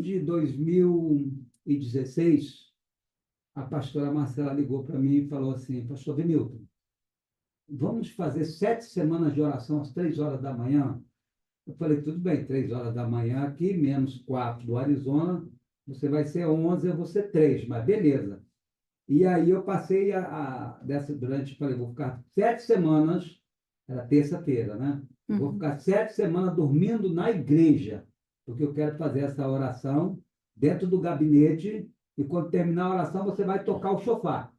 de 2016, a pastora Marcela ligou para mim e falou assim: Pastor Venilton, vamos fazer 7 semanas de oração às 3 horas da manhã? Eu falei: tudo bem, 3 horas da manhã aqui, menos 4 do Arizona, você vai ser 11, eu vou ser 3, mas beleza. E aí eu passei falei: vou ficar 7 semanas, era terça-feira, né? Vou ficar 7 semanas dormindo na igreja, porque eu quero fazer essa oração dentro do gabinete, e quando terminar a oração, você vai tocar o chofar.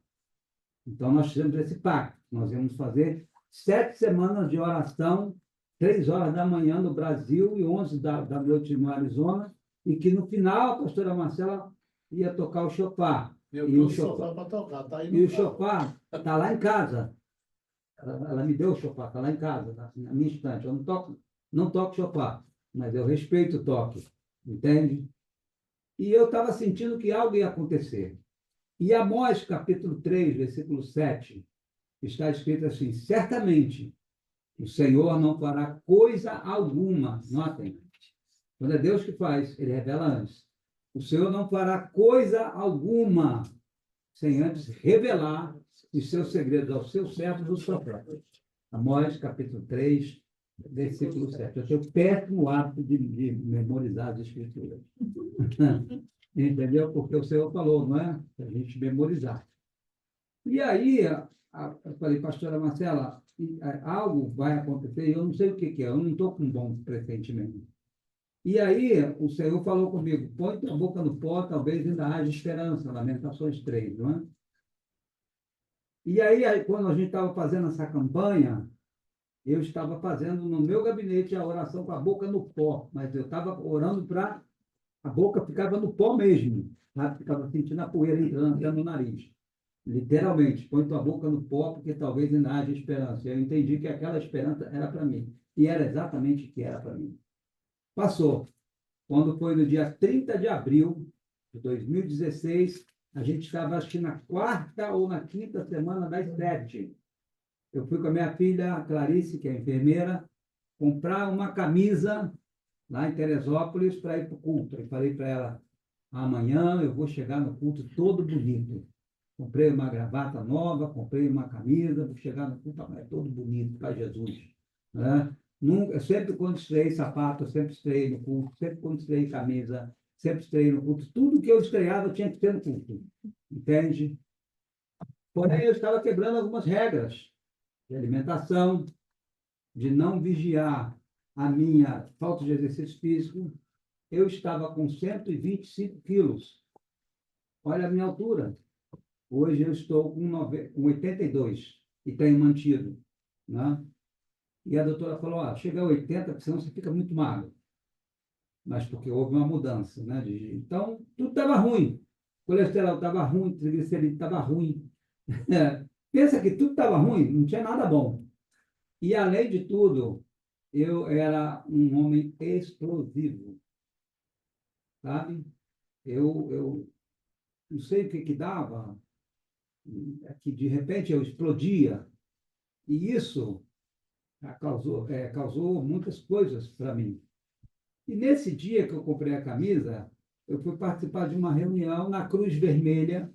Então, nós fizemos esse pacto. Nós íamos fazer 7 semanas de oração, 3 horas da manhã no Brasil e 11 da noite no Arizona, e que no final a pastora Marcela ia tocar o chofar. Eu E o trouxe o chofar sofá para tocar, tá aí e no o carro. chofar está lá em casa. Ela me deu o chofar, está lá em casa, na minha estante. Eu não toco chofar, mas eu respeito o toque, entende? E eu estava sentindo que algo ia acontecer. E Amós, capítulo 3, versículo 7, está escrito assim: certamente o Senhor não fará coisa alguma. Notem, quando é Deus que faz, ele revela antes. O Senhor não fará coisa alguma sem antes revelar os seus segredos aos seus servos, os profetas. Amós, capítulo 3, versículo 7. Eu tenho péssimo hábito de memorizar as escrituras. Entendeu? Porque o Senhor falou, não é? Para a gente memorizar. E aí, eu falei: pastora Marcela, algo vai acontecer, eu não sei o que é, eu não estou com um bom pressentimento. E aí, o Senhor falou comigo: põe tua boca no pó, talvez ainda haja esperança, Lamentações 3, não é? E aí, quando a gente estava fazendo essa campanha, eu estava fazendo no meu gabinete a oração com a boca no pó, mas eu estava orando para a boca ficava no pó mesmo, sabe? Ficava sentindo a poeira entrando no nariz. Literalmente, põe tua boca no pó, porque talvez ainda haja esperança. Eu entendi que aquela esperança era para mim. E era exatamente o que era para mim. Passou. Quando foi no dia 30 de abril de 2016, a gente estava, acho que na 4ª ou na 5ª semana das 7. Eu fui com a minha filha, a Clarice, que é enfermeira, comprar uma camisa lá em Teresópolis para ir para o culto. Eu falei para ela: amanhã eu vou chegar no culto todo bonito. Comprei uma gravata nova, comprei uma camisa, vou chegar no culto todo bonito para Jesus. Né? Nunca, sempre quando estreiei sapato, eu sempre estreiei no culto, sempre quando estreiei camisa, sempre estreiei no culto. Tudo que eu estreava tinha que ter no culto. Entende? Porém, eu estava quebrando algumas regras de alimentação, de não vigiar a minha falta de exercício físico. Eu estava com 125 quilos. Olha a minha altura. Hoje eu estou com 82 e tenho mantido. Né? E a doutora falou: chega a 80, porque senão você fica muito magro. Mas porque houve uma mudança. Né? Então, tudo estava ruim. O colesterol estava ruim, o triglicerídeo estava ruim. Pensa que tudo estava ruim, não tinha nada bom. E, além de tudo, eu era um homem explosivo. Sabe? Eu não sei o que dava, que de repente eu explodia. E isso causou muitas coisas para mim. E nesse dia que eu comprei a camisa, eu fui participar de uma reunião na Cruz Vermelha,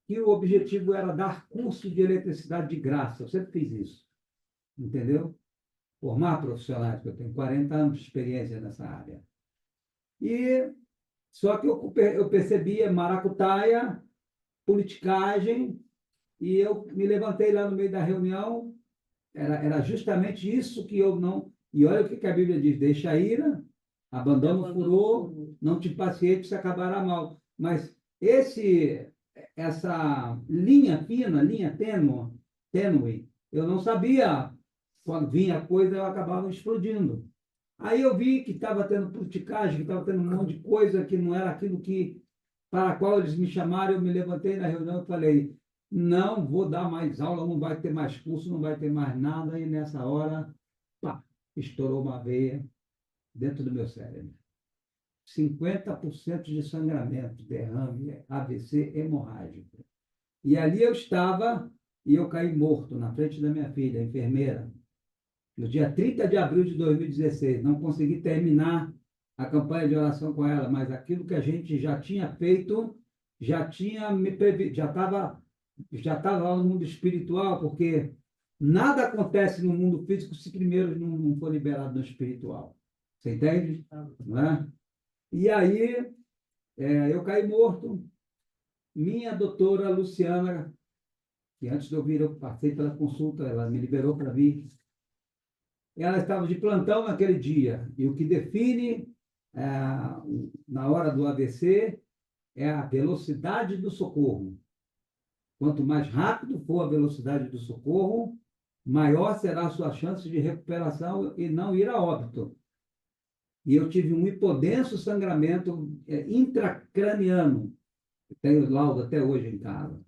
que o objetivo era dar curso de eletricidade de graça. Eu sempre fiz isso, entendeu? Formar profissionais, porque eu tenho 40 anos de experiência nessa área. E só que eu percebia maracutaia, politicagem, e eu me levantei lá no meio da reunião. Era justamente isso que eu não. E olha o que a Bíblia diz: deixa a ira, abandona o furor, não te impaciente se acabará mal. Mas essa linha fina, linha tênue, eu não sabia. Quando vinha a coisa, eu acabava explodindo. Aí eu vi que estava tendo politicagem, que estava tendo um monte de coisa que não era aquilo para a qual eles me chamaram. Eu me levantei na reunião e falei: não vou dar mais aula, não vai ter mais curso, não vai ter mais nada. E nessa hora, pá, estourou uma veia dentro do meu cérebro. 50% de sangramento, derrame, AVC hemorrágico. E ali eu estava e eu caí morto na frente da minha filha, enfermeira. No dia 30 de abril de 2016, não consegui terminar a campanha de oração com ela, mas aquilo que a gente já tinha feito, já estava lá no mundo espiritual, porque nada acontece no mundo físico se primeiro não for liberado no espiritual. Você entende? Não é? E aí, eu caí morto. Minha doutora Luciana, que antes de eu vir, eu passei pela consulta, ela me liberou para vir. Ela estava de plantão naquele dia. E o que define na hora do AVC é a velocidade do socorro. Quanto mais rápido for a velocidade do socorro, maior será a sua chance de recuperação e não ir a óbito. E eu tive um hipodenso sangramento intracraniano. Tenho laudo até hoje em casa.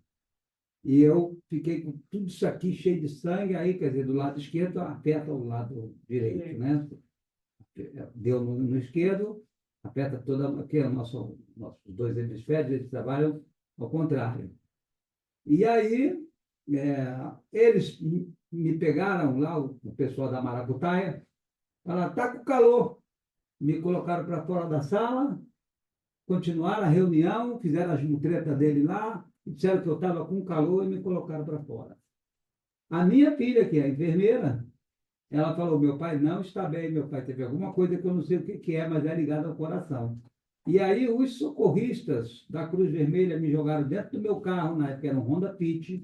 E eu fiquei com tudo isso aqui cheio de sangue, aí, quer dizer, do lado esquerdo aperta o lado direito, né? Deu no esquerdo, aperta toda, aqui é nossos dois hemisférios, eles trabalham ao contrário. E aí, eles me pegaram lá, o pessoal da Maracutaia, falaram, está com calor. Me colocaram para fora da sala, continuaram a reunião, fizeram as mutretas dele lá, disseram que eu estava com calor e me colocaram para fora. A minha filha, que é enfermeira, ela falou, meu pai não está bem, meu pai teve alguma coisa que eu não sei o que é, mas é ligado ao coração. E aí os socorristas da Cruz Vermelha me jogaram dentro do meu carro, na época era um Honda Fit,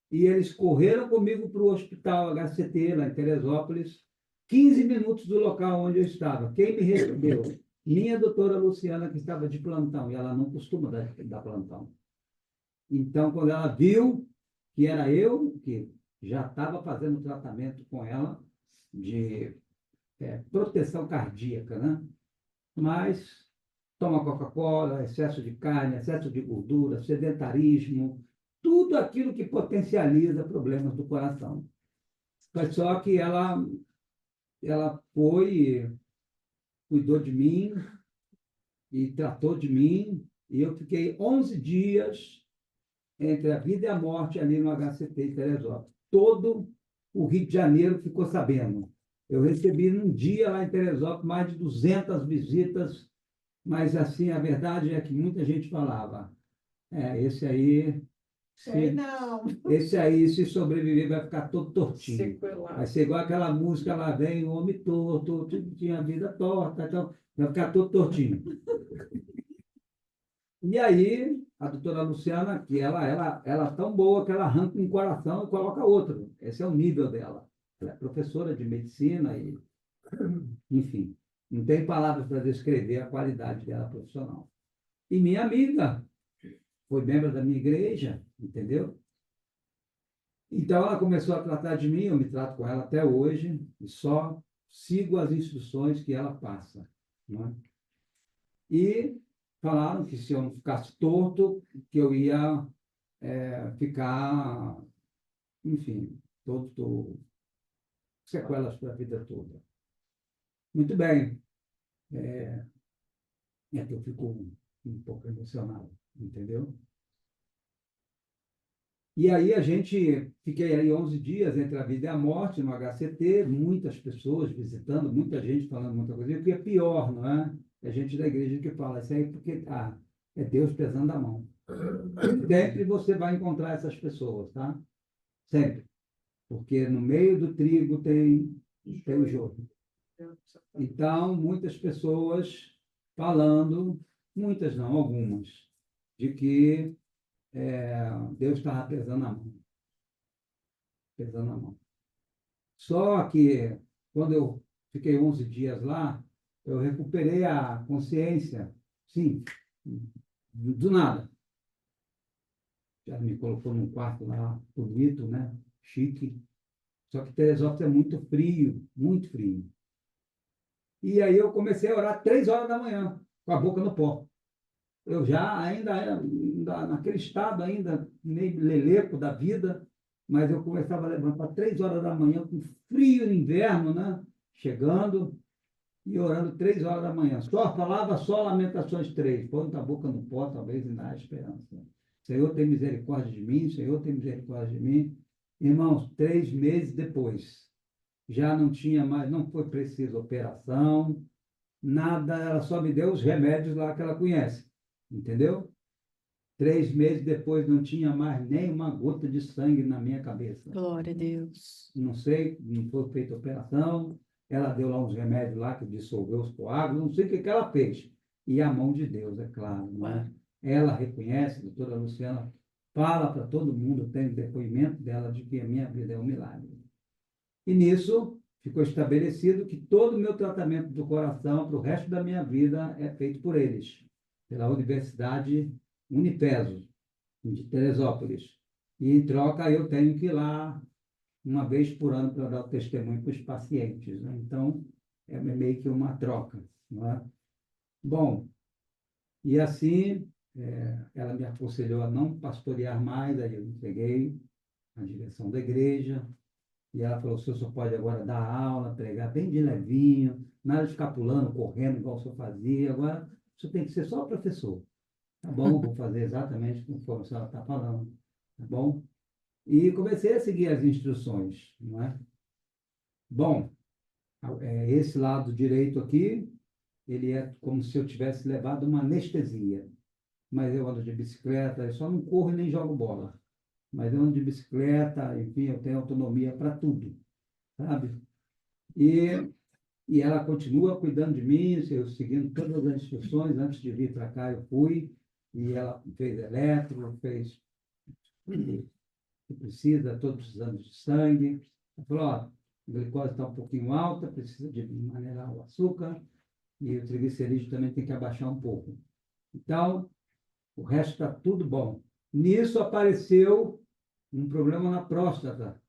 e eles correram comigo para o hospital HCT, lá em Teresópolis, 15 minutos do local onde eu estava. Quem me recebeu? Minha doutora Luciana, que estava de plantão, e ela não costuma dar plantão. Então, quando ela viu que era eu, que já estava fazendo tratamento com ela de proteção cardíaca, né? Mas toma Coca-Cola, excesso de carne, excesso de gordura, sedentarismo, tudo aquilo que potencializa problemas do coração. Mas só que ela foi, cuidou de mim e tratou de mim, e eu fiquei 11 dias entre a vida e a morte ali no HCT em Teresópolis. Todo o Rio de Janeiro ficou sabendo. Eu recebi num dia lá em Teresópolis mais de 200 visitas, mas assim, a verdade é que muita gente falava, esse aí, esse aí, se sobreviver, vai ficar todo tortinho. Vai ser igual aquela música lá, vem o homem torto, tudo tinha a vida torta, então vai ficar todo tortinho. E aí, a doutora Luciana, que ela é tão boa que ela arranca um coração e coloca outro. Esse é o nível dela. Ela é professora de medicina e, enfim, não tem palavras para descrever a qualidade dela profissional. E minha amiga foi membro da minha igreja, entendeu? Então, ela começou a tratar de mim, eu me trato com ela até hoje, e só sigo as instruções que ela passa. Né? E falaram que se eu não ficasse torto, que eu ia ficar, enfim, todo sequelas para a vida toda. Muito bem. É que eu fico um pouco emocionado, entendeu? E aí fiquei aí 11 dias entre a vida e a morte no HCT, muitas pessoas visitando, muita gente falando muita coisa. E o que é pior, não é? É gente da igreja que fala, isso aí porque é Deus pesando a mão. Sempre você vai encontrar essas pessoas, tá? Sempre. Porque no meio do trigo tem o joio. Então, muitas pessoas falando, muitas não, algumas, de que Deus estava pesando a mão. Pesando a mão. Só que, quando eu fiquei 11 dias lá, eu recuperei a consciência, sim, do nada. Já me colocou num quarto lá, bonito, né? Chique. Só que Teresópolis é muito frio, muito frio. E aí eu comecei a orar 3 horas da manhã, com a boca no pó. Eu já ainda naquele estado, ainda meio leleco da vida, mas eu começava a levantar 3 horas da manhã, com frio no inverno, né? Chegando e orando 3 horas da manhã. Falava só Lamentações 3, pondo a boca no pó, talvez ainda há esperança. Senhor, tem misericórdia de mim, Senhor, tem misericórdia de mim. Irmãos, 3 meses depois, já não tinha mais, não foi preciso operação, nada, ela só me deu os remédios lá que ela conhece, entendeu? 3 meses depois não tinha mais nem uma gota de sangue na minha cabeça. Glória a Deus. Não sei, não foi feita a operação, ela deu lá uns remédios lá que dissolveu os coágulos, não sei o que que ela fez. E a mão de Deus, é claro, não é? Ela reconhece, a doutora Luciana fala para todo mundo, tem depoimento dela de que a minha vida é um milagre. E nisso ficou estabelecido que todo o meu tratamento do coração para o resto da minha vida é feito por eles, pela Universidade Unipeso, de Teresópolis. E, em troca, eu tenho que ir lá uma vez por ano para dar o testemunho para os pacientes, né? Então, é meio que uma troca, não é? Bom, e assim, ela me aconselhou a não pastorear mais, aí eu entreguei a direção da igreja, e ela falou, o senhor só pode agora dar aula, pregar bem de levinho, nada de ficar pulando, correndo, igual o senhor fazia, agora o senhor tem que ser só professor. Tá bom, vou fazer exatamente conforme a senhora está falando, tá bom? E comecei a seguir as instruções, não é? Bom, esse lado direito aqui, ele é como se eu tivesse levado uma anestesia. Mas eu ando de bicicleta, eu só não corro e nem jogo bola. Mas eu ando de bicicleta, enfim, eu tenho autonomia para tudo, sabe? E, e ela continua cuidando de mim, eu seguindo todas as instruções. Antes de vir para cá, eu fui, e ela fez eletro, fez tudo que precisa, todos precisando de sangue. Ela falou, ó, a glicose está um pouquinho alta, precisa de maneirar o açúcar, e o triglicerídeo também tem que abaixar um pouco. Então, o resto está tudo bom. Nisso apareceu um problema na próstata.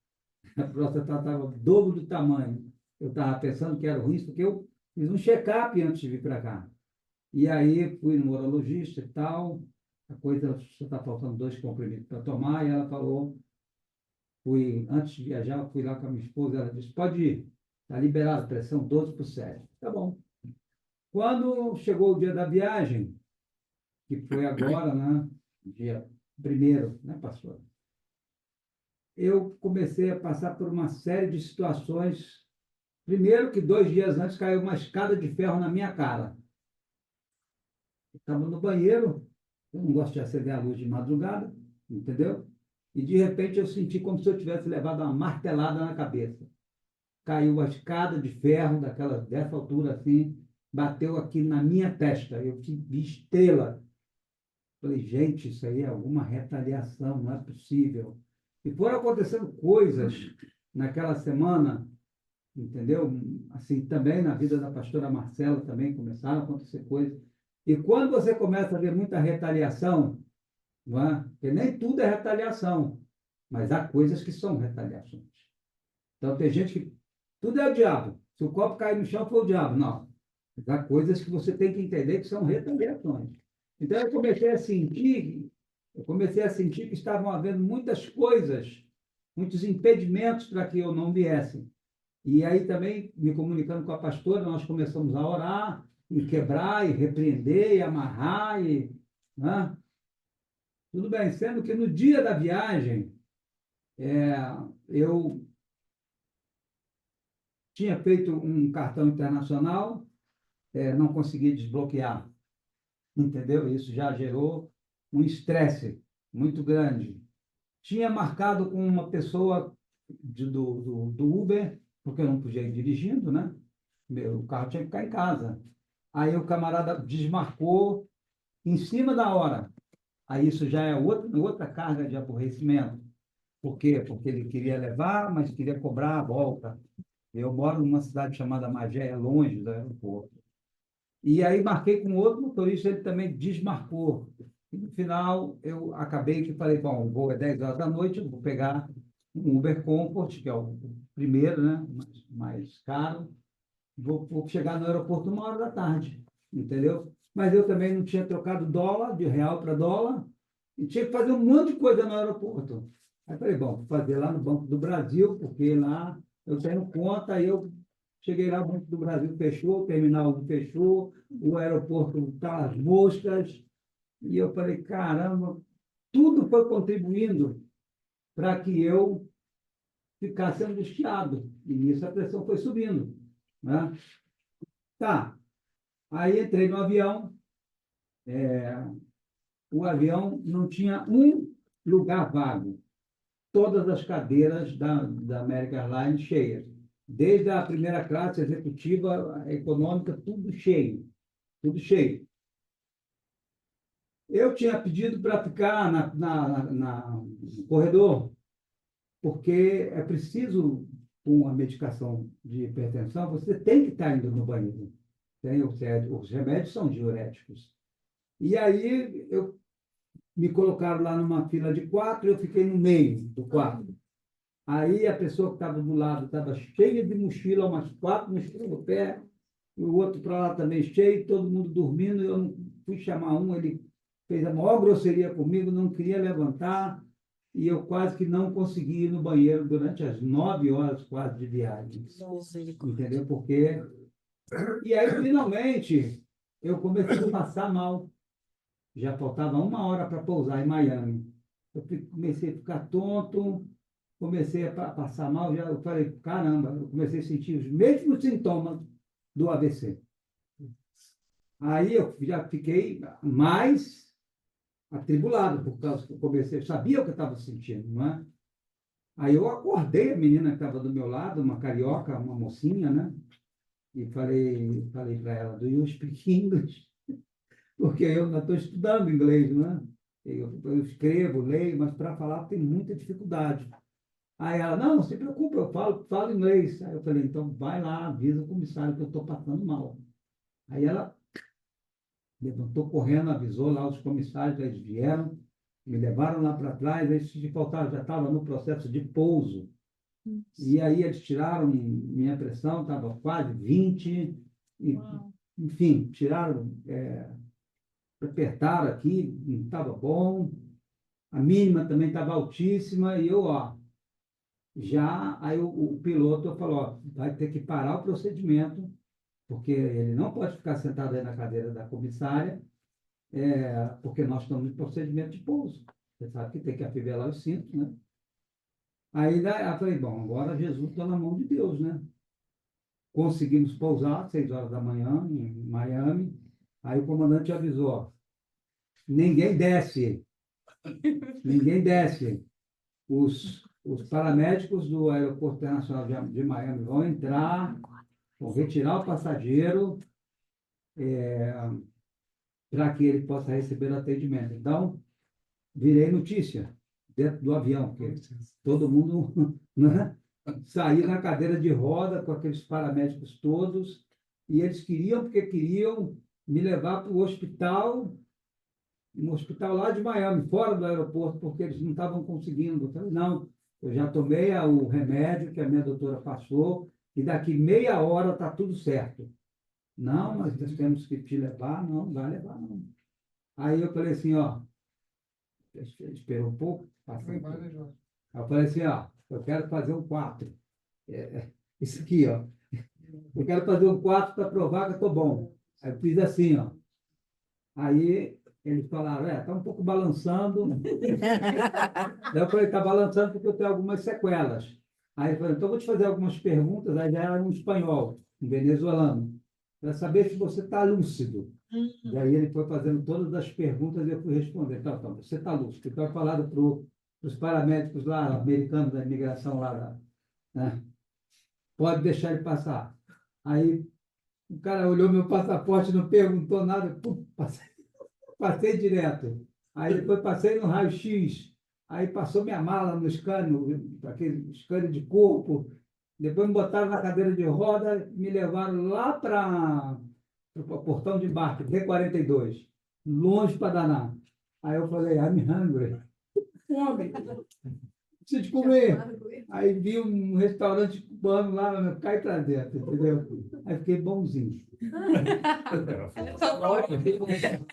A próstata estava o dobro do tamanho. Eu estava pensando que era o risco, porque eu fiz um check-up antes de vir para cá. E aí fui no urologista e tal, a coisa só está faltando 2 comprimidos para tomar, e ela falou, antes de viajar, fui lá com a minha esposa, ela disse, pode ir, está liberado, pressão 12/7. Tá bom. Quando chegou o dia da viagem, que foi agora, né, dia 1º, né, pastor? Eu comecei a passar por uma série de situações. Primeiro que 2 dias antes caiu uma escada de ferro na minha cara. Eu estava no banheiro, eu não gosto de acender a luz de madrugada, entendeu? E de repente eu senti como se eu tivesse levado uma martelada na cabeça. Caiu a escada de ferro dessa altura assim, bateu aqui na minha testa. Eu vi estrela. Falei, gente, isso aí é alguma retaliação, não é possível. E foram acontecendo coisas naquela semana, entendeu? Assim, também na vida da pastora Marcela também começaram a acontecer coisas. E quando você começa a ver muita retaliação, não é? Porque nem tudo é retaliação, mas há coisas que são retaliações. Então, tem gente que tudo é o diabo. Se o copo cair no chão, foi o diabo. Não. Mas há coisas que você tem que entender que são retaliações. Então, eu comecei a sentir que estavam havendo muitas coisas, muitos impedimentos para que eu não viesse. E aí também, me comunicando com a pastora, nós começamos a orar, e quebrar, e repreender, e amarrar, né? Tudo bem, sendo que no dia da viagem, é, eu tinha feito um cartão internacional, não consegui desbloquear, entendeu? Isso já gerou um estresse muito grande. Tinha marcado com uma pessoa do Uber, porque eu não podia ir dirigindo, né? O carro tinha que ficar em casa. Aí o camarada desmarcou em cima da hora. Aí isso já é outra carga de aborrecimento. Por quê? Porque ele queria levar, mas queria cobrar a volta. Eu moro numa cidade chamada Magé, é longe do aeroporto. E aí marquei com outro motorista, ele também desmarcou. E no final, eu acabei que falei, bom, o voo é 10 horas da noite, eu vou pegar um Uber Comfort, que é o primeiro, né, mais caro, vou chegar no aeroporto 1 hora da tarde, entendeu? Mas eu também não tinha trocado dólar, de real para dólar, e tinha que fazer um monte de coisa no aeroporto. Aí falei, bom, vou fazer lá no Banco do Brasil, porque lá eu tenho conta, aí eu cheguei lá, o Banco do Brasil fechou, o terminal fechou, o aeroporto está às moscas, e eu falei, caramba, tudo foi contribuindo para que eu ficasse angustiado, e nisso a pressão foi subindo, né? Tá, Aí entrei no avião, o avião não tinha um lugar vago. Todas as cadeiras da American Airlines cheias. Desde a primeira classe, executiva, a econômica, tudo cheio. Tudo cheio. Eu tinha pedido para ficar no corredor, porque é preciso, com a medicação de hipertensão, você tem que estar indo no banheiro. Os remédios são diuréticos. E aí me colocaram lá numa fila de 4, eu fiquei no meio do 4. Aí a pessoa que estava do lado estava cheia de mochila, umas 4 mochilas no pé, e o outro para lá também cheio, todo mundo dormindo. Eu não fui chamar um, ele fez a maior grosseria comigo, não queria levantar, e eu quase que não consegui ir no banheiro durante as 9 horas quase de viagem. Entendeu? Porque... E aí, finalmente, eu comecei a passar mal. Já faltava 1 hora para pousar em Miami. Comecei a ficar tonto, comecei a passar mal. Eu falei, caramba, eu comecei a sentir os mesmos sintomas do AVC. Aí eu já fiquei mais atribulado, por causa que eu comecei, eu sabia o que eu estava sentindo, não é? Aí eu acordei a menina que estava do meu lado, uma carioca, uma mocinha, né? E falei para ela, do you speak English? Porque eu ainda estou estudando inglês, né? Eu escrevo, leio, mas para falar tem muita dificuldade. Aí ela, não se preocupe, eu falo inglês. Aí eu falei, então vai lá, avisa o comissário que eu estou passando mal. Aí ela levantou correndo, avisou lá os comissários, eles vieram, me levaram lá para trás, aí se faltava, já estava no processo de pouso. E aí eles tiraram minha pressão, estava quase 20, e, enfim, tiraram, apertaram aqui, não estava bom, a mínima também estava altíssima, e eu, ó, aí o piloto falou, ó, vai ter que parar o procedimento, porque ele não pode ficar sentado aí na cadeira da comissária, porque nós estamos em procedimento de pouso. Você sabe que tem que afivelar os cintos, né? Aí eu falei, bom, agora Jesus está na mão de Deus, né? Conseguimos pousar às 6 horas da manhã em Miami. Aí o comandante avisou, ó, ninguém desce, ninguém desce. Os paramédicos do Aeroporto Internacional de Miami vão entrar, vão retirar o passageiro para que ele possa receber o atendimento. Então, virei notícia dentro do avião, porque todo mundo, né, saía na cadeira de roda com aqueles paramédicos todos, e eles porque queriam me levar para o hospital, um hospital lá de Miami, fora do aeroporto, porque eles não estavam conseguindo. Eu falei, não, eu já tomei o remédio que a minha doutora passou, e daqui meia hora está tudo certo. Não, mas nós temos que te levar, não vai levar, não. Aí eu falei assim, ó, esperou um pouco, passou um pouco. Aí eu falei assim, ó, eu quero fazer um 4. Isso aqui, ó. Eu quero fazer um 4 para provar que eu estou bom. Aí eu fiz assim, ó. Aí eles falaram, está um pouco balançando. Daí eu falei, está balançando porque eu tenho algumas sequelas. Aí ele falou, então eu vou te fazer algumas perguntas. Aí já era um espanhol, um venezuelano, para saber se você está lúcido. Daí ele foi fazendo todas as perguntas e eu fui respondendo. Então você está lúcido. Então eu falado para os paramédicos lá, americanos da imigração lá, né? Pode deixar ele passar. Aí o cara olhou meu passaporte, não perguntou nada, pum, passei direto. Aí depois passei no raio-x, aí passou minha mala no scanner, aquele scanner de corpo, depois me botaram na cadeira de roda, me levaram lá para o portão de embarque, D42, longe para danar. Aí eu falei, I'm hungry. Fome, preciso de comer. Aí vi um restaurante cubano lá, cai para dentro, entendeu? Aí fiquei bonzinho.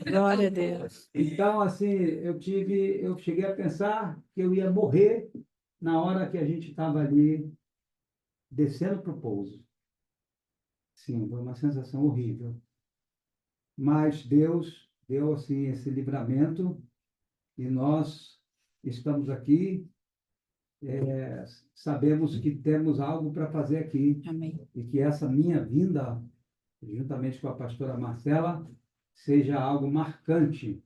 Glória a Deus. Então, assim, eu cheguei a pensar que eu ia morrer na hora que a gente estava ali descendo para o pouso. Sim, foi uma sensação horrível. Mas Deus deu, assim, esse livramento e nós estamos aqui, sabemos que temos algo para fazer aqui. Amém. E que essa minha vinda juntamente com a pastora Marcela, seja algo marcante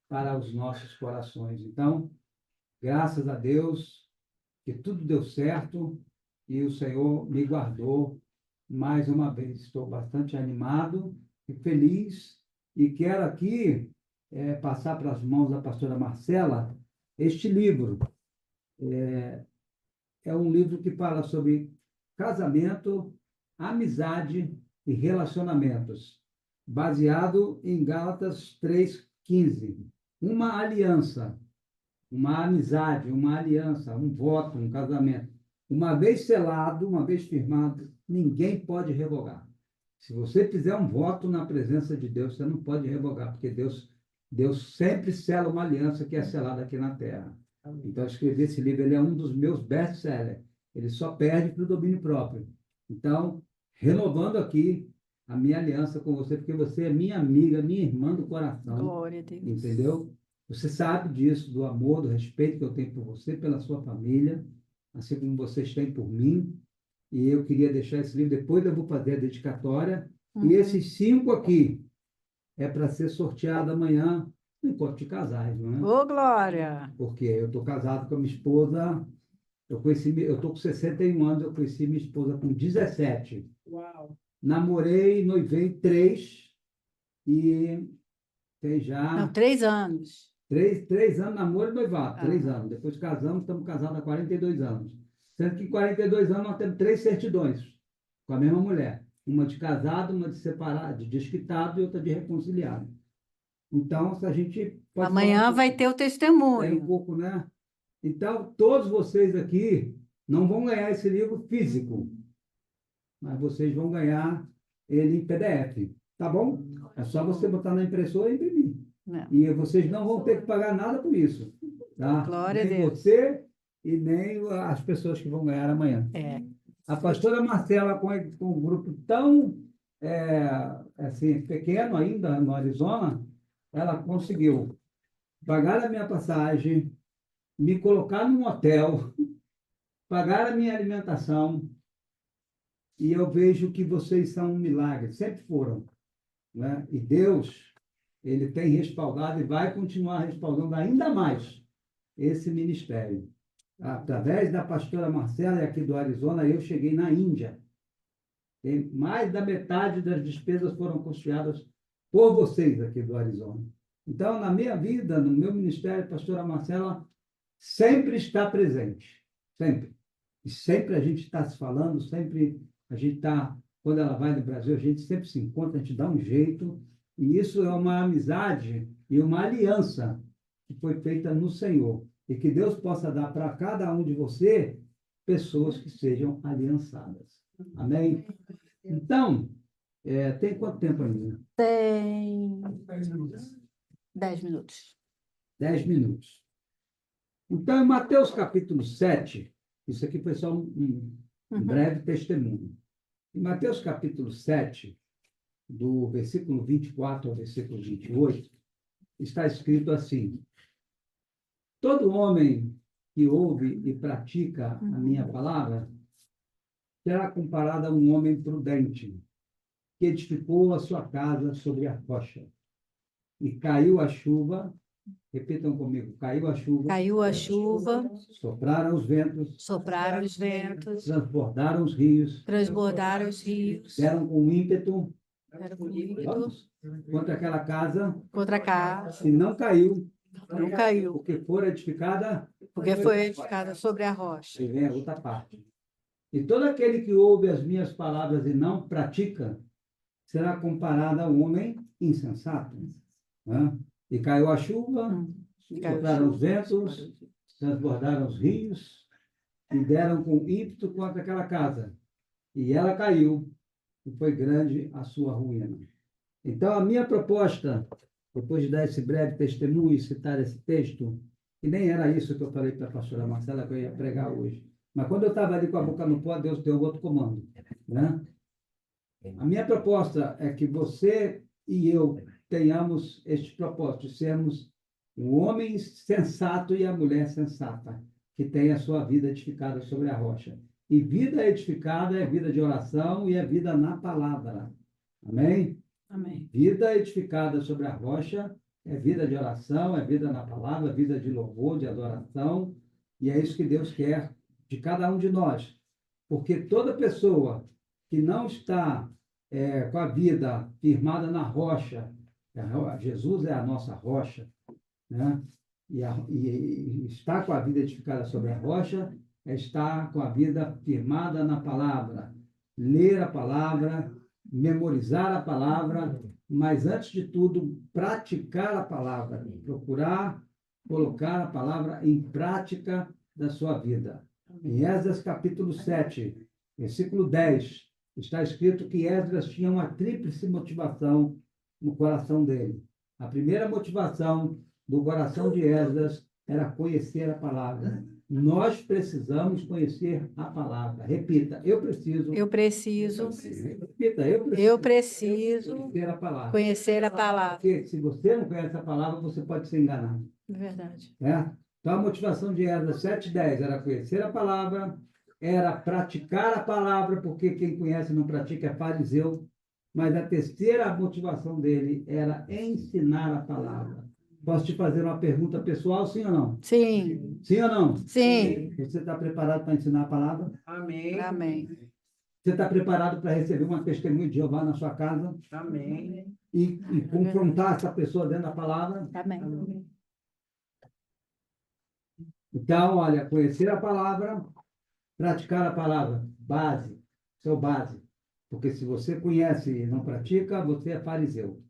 para os nossos corações. Então, graças a Deus, que tudo deu certo e o Senhor me guardou mais uma vez. Estou bastante animado e feliz e quero aqui passar para as mãos da pastora Marcela este livro. É um livro que fala sobre casamento, amizade e relacionamentos, baseado em Gálatas 3:15. Uma aliança, uma amizade, uma aliança, um voto, um casamento. Uma vez selado, uma vez firmado, ninguém pode revogar. Se você fizer um voto na presença de Deus, você não pode revogar, porque Deus sempre sela uma aliança que é selada aqui na terra. Então, eu escrevi esse livro, ele é um dos meus best-sellers. Ele só perde para o domínio próprio. Então, renovando aqui a minha aliança com você, porque você é minha amiga, minha irmã do coração. Glória a Deus. Entendeu? Você sabe disso, do amor, do respeito que eu tenho por você, pela sua família, assim como vocês têm por mim. E eu queria deixar esse livro, depois eu vou fazer a dedicatória. E esses 5 aqui é para ser sorteado amanhã no encontro de casais, não é? Ô, Glória! Porque eu estou casado com a minha esposa, eu estou com 61 anos, eu conheci minha esposa com 17. Uau! Namorei, noivei 3 e tem já... Não, 3 anos. 3 anos namoro e noivado, 3 Ah. anos. Depois casamos, estamos casados há 42 anos. Sendo que em 42 anos nós temos 3 certidões com a mesma mulher. Uma de casado, uma de separado, de desquitado e outra de reconciliado. Então, se a gente pode Amanhã falar vai ter o um testemunho. pouco, né? Então, todos vocês aqui não vão ganhar esse livro físico, mas vocês vão ganhar ele em PDF, tá bom? É só você botar na impressora e imprimir. Não. E vocês não vão ter que pagar nada por isso, tá? Glória a Nem Deus. você e nem as pessoas que vão ganhar amanhã. É. A pastora Marcela, com um grupo tão assim, pequeno ainda no Arizona, ela conseguiu pagar a minha passagem, me colocar num hotel, pagar a minha alimentação, e eu vejo que vocês são um milagre, sempre foram, né? E Deus, ele tem respaldado e vai continuar respaldando ainda mais esse ministério. Através da pastora Marcela, aqui do Arizona, eu cheguei na Índia. Tem mais da metade das despesas foram custeadas por vocês aqui do Arizona. Então, na minha vida, no meu ministério, a pastora Marcela sempre está presente. Sempre. E sempre a gente está se falando, sempre a gente está, quando ela vai no Brasil, a gente sempre se encontra, a gente dá um jeito. E isso é uma amizade e uma aliança que foi feita no Senhor. E que Deus possa dar para cada um de você pessoas que sejam aliançadas. Amém? Então, tem quanto tempo ainda? Tem 10 minutos. 10 minutos. Então, em Mateus capítulo 7, isso aqui foi só um breve testemunho. Em Mateus capítulo 7, do versículo 24 ao versículo 28, está escrito assim: todo homem que ouve e pratica a minha palavra será comparado a um homem prudente que edificou a sua casa sobre a rocha. E caiu a chuva, repitam comigo, caiu a chuva, Caiu a chuva, sopraram os ventos, sopraram os ventos, transbordaram os rios, transbordaram os rios, deram com ímpeto era com ímpeto contra aquela casa, contra a casa, e não caiu, não caiu, porque fora edificada, porque foi edificada sobre a rocha. e vem a outra parte. E todo aquele que ouve as minhas palavras e não pratica, será comparado a um homem insensato. Né? E caiu a chuva, sopraram os ventos, transbordaram os rios, e deram com ímpeto contra aquela casa. E ela caiu, e foi grande a sua ruína. Então, a minha proposta, depois de dar esse breve testemunho e citar esse texto, e nem era isso que eu falei para a pastora Marcela, que eu ia pregar hoje. Mas quando eu estava ali com a boca no pó, Deus deu outro comando. Né? A minha proposta é que você e eu tenhamos este propósito, de sermos o homem sensato e a mulher sensata, que tem a sua vida edificada sobre a rocha. E vida edificada é vida de oração e é vida na palavra. Amém? Amém. Vida edificada sobre a rocha é vida de oração, é vida na palavra, é vida de louvor, de adoração, e é isso que Deus quer de cada um de nós. Porque toda pessoa que não está com a vida firmada na rocha, Jesus é a nossa rocha, né? E estar com a vida edificada sobre a rocha é estar com a vida firmada na palavra, ler a palavra, memorizar a palavra, mas antes de tudo, praticar a palavra, procurar colocar a palavra em prática da sua vida. Em Esdras capítulo 7, versículo 10, está escrito que Esdras tinha uma tríplice motivação no coração dele. A primeira motivação do coração de Esdras era conhecer a palavra. Nós precisamos conhecer a palavra. Repita, eu preciso. Eu preciso. Repita, Eu preciso conhecer a palavra. conhecer a palavra. Porque se você não conhece a palavra, você pode ser enganado. Verdade. Né? Então, a motivação de Esdras 7:10 era conhecer a palavra, era praticar a palavra, porque quem conhece e não pratica é fariseu. Mas a terceira motivação dele era ensinar a palavra. Posso te fazer uma pergunta pessoal, sim ou não? Sim. Sim ou não? Sim. Você está preparado para ensinar a palavra? Amém. Amém. Você está preparado para receber uma testemunha de Jeová na sua casa Amém. e confrontar essa pessoa dentro da palavra? Amém. Então, olha, conhecer a palavra, praticar a palavra, base, seu base. Porque se você conhece e não pratica, você é fariseu.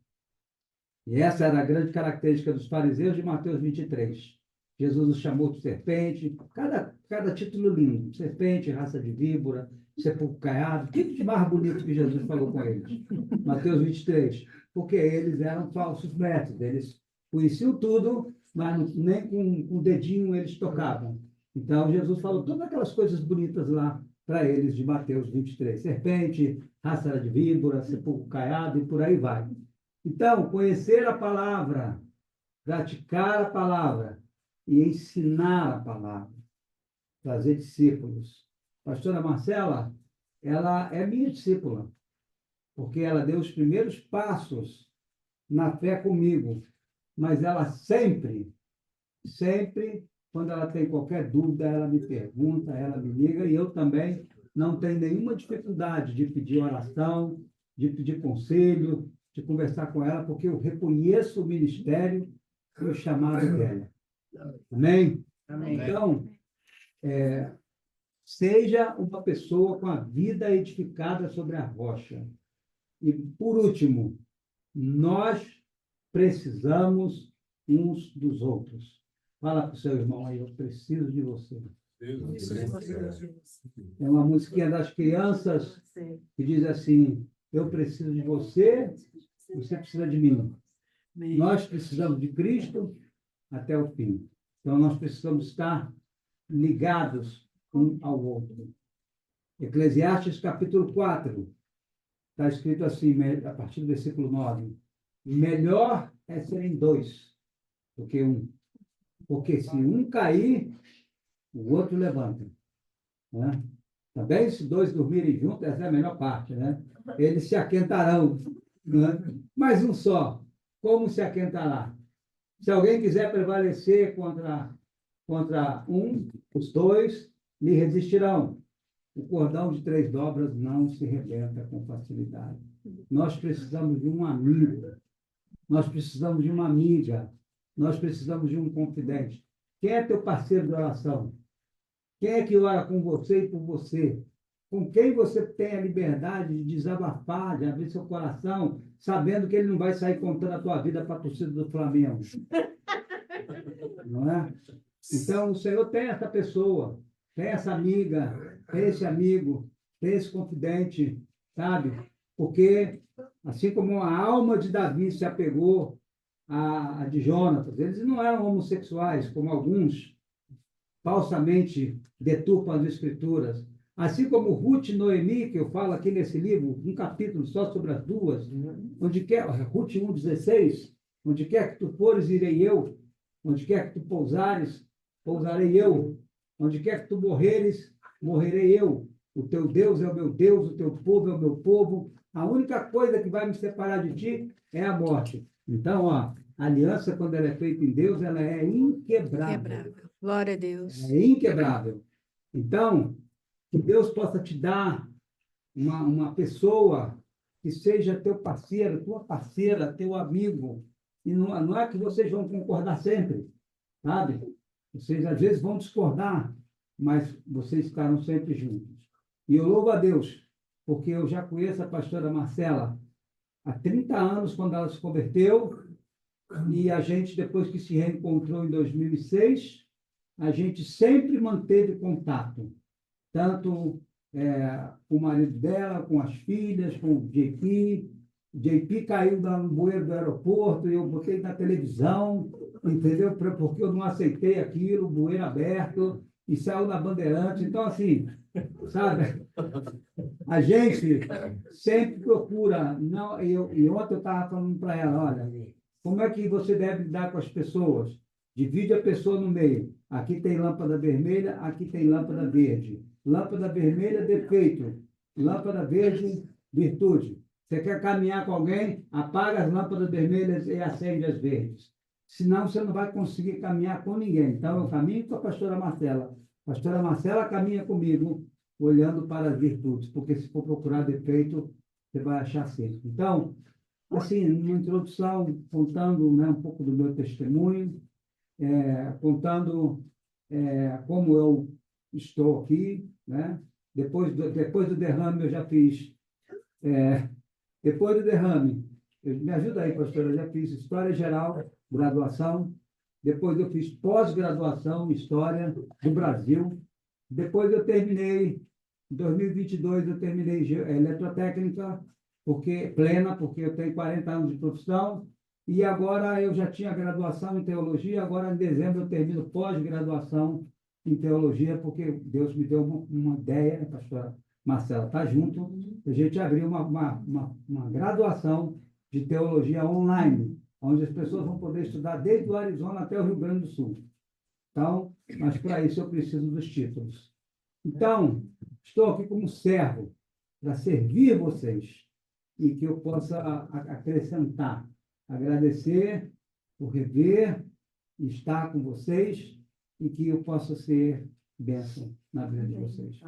E essa era a grande característica dos fariseus de Mateus 23. Jesus os chamou de serpente, cada título lindo, serpente, raça de víbora, sepulcro caiado, o que de mais bonito que Jesus falou com eles? Mateus 23. Porque eles eram falsos mestres, eles conheciam tudo, mas nem com o dedinho eles tocavam. Então, Jesus falou todas aquelas coisas bonitas lá para eles de Mateus 23. Serpente, raça de víbora, sepulcro caiado e por aí vai. Então, conhecer a palavra, praticar a palavra e ensinar a palavra, fazer discípulos. Pastora Marcela, ela é minha discípula, porque ela deu os primeiros passos na fé comigo, mas ela sempre, quando ela tem qualquer dúvida, ela me pergunta, ela me liga, e eu também não tenho nenhuma dificuldade de pedir oração, de pedir conselho, de conversar com ela, porque eu reconheço o ministério e o chamado dela. Amém? Amém. Então, seja uma pessoa com a vida edificada sobre a rocha. E, por último, nós precisamos uns dos outros. Fala para o seu irmão aí, eu preciso de você. É uma musiquinha das crianças que diz assim, eu preciso de você, você precisa de mim. Nós precisamos de Cristo até o fim. Então, nós precisamos estar ligados um ao outro. Eclesiastes capítulo 4, está escrito assim, a partir do versículo 9. Melhor é serem dois do que um. Porque se um cair, o outro levanta. Né? Também, se dois dormirem juntos, essa é a melhor parte, né? Eles se aquentarão. Né? Mas um só, como se aquentará? Se alguém quiser prevalecer contra os dois lhe resistirão. O cordão de 3 dobras não se rebenta com facilidade. Nós precisamos de um amigo, nós precisamos de uma amiga, nós precisamos de um confidente. Quem é teu parceiro de oração? Quem é que ora com você e por você? Com quem você tem a liberdade de desabafar, de abrir seu coração, sabendo que ele não vai sair contando a tua vida para a torcida do Flamengo? Não é? Então, o Senhor tem essa pessoa, tem essa amiga, tem esse amigo, tem esse confidente, sabe? Porque, assim como a alma de Davi se apegou a de Jonatas, eles não eram homossexuais, como alguns falsamente deturpam as Escrituras. Assim como Ruth e Noemi, que eu falo aqui nesse livro, um capítulo só sobre as duas, onde quer, Ruth 1,16, onde quer que tu fores, irei eu, onde quer que tu pousares, pousarei eu, onde quer que tu morreres, morrerei eu. O teu Deus é o meu Deus, o teu povo é o meu povo. A única coisa que vai me separar de ti é a morte. Então, ó, a aliança, quando ela é feita em Deus, ela é inquebrável. Quebrável. Glória a Deus. É inquebrável. Então, que Deus possa te dar uma pessoa que seja teu parceiro, tua parceira, teu amigo. E não é que vocês vão concordar sempre, sabe? Vocês às vezes vão discordar, mas vocês estarão sempre juntos. E eu louvo a Deus, porque eu já conheço a pastora Marcela há 30 anos, quando ela se converteu, e a gente, depois que se reencontrou em 2006, a gente sempre manteve contato, tanto com o marido dela, com as filhas, com o JP. O JP caiu no bueiro do aeroporto e eu botei na televisão, entendeu? Porque eu não aceitei aquilo, o bueiro aberto, e saiu na Bandeirante. Então, assim, sabe? A gente sempre procura. Não, e ontem eu estava falando para ela, olha, como é que você deve lidar com as pessoas? Divide a pessoa no meio. Aqui tem lâmpada vermelha, aqui tem lâmpada verde. Lâmpada vermelha, defeito. Lâmpada verde, virtude. Você quer caminhar com alguém? Apaga as lâmpadas vermelhas e acende as verdes. Senão você não vai conseguir caminhar com ninguém. Então, eu caminho com a pastora Marcela. A pastora Marcela caminha comigo, olhando para as virtudes, porque se for procurar defeito, você vai achar sempre. Então, assim, uma introdução, contando, né, um pouco do meu testemunho, contando como eu estou aqui, né? Depois do derrame, eu já fiz. Depois do derrame, me ajuda aí, pastora, eu já fiz História Geral, graduação. Depois eu fiz pós-graduação em História do Brasil. Depois eu terminei, em 2022, eu terminei Eletrotécnica, plena, porque eu tenho 40 anos de profissão. E agora eu já tinha graduação em Teologia, agora em dezembro eu termino pós-graduação em Teologia, porque Deus me deu uma ideia, a pastora Marcela está junto, a gente abriu uma graduação de Teologia online, onde as pessoas vão poder estudar desde o Arizona até o Rio Grande do Sul. Então, mas para isso eu preciso dos títulos. Então, estou aqui como servo para servir vocês e que eu possa acrescentar, agradecer por rever, estar com vocês e que eu possa ser bênção na vida de vocês.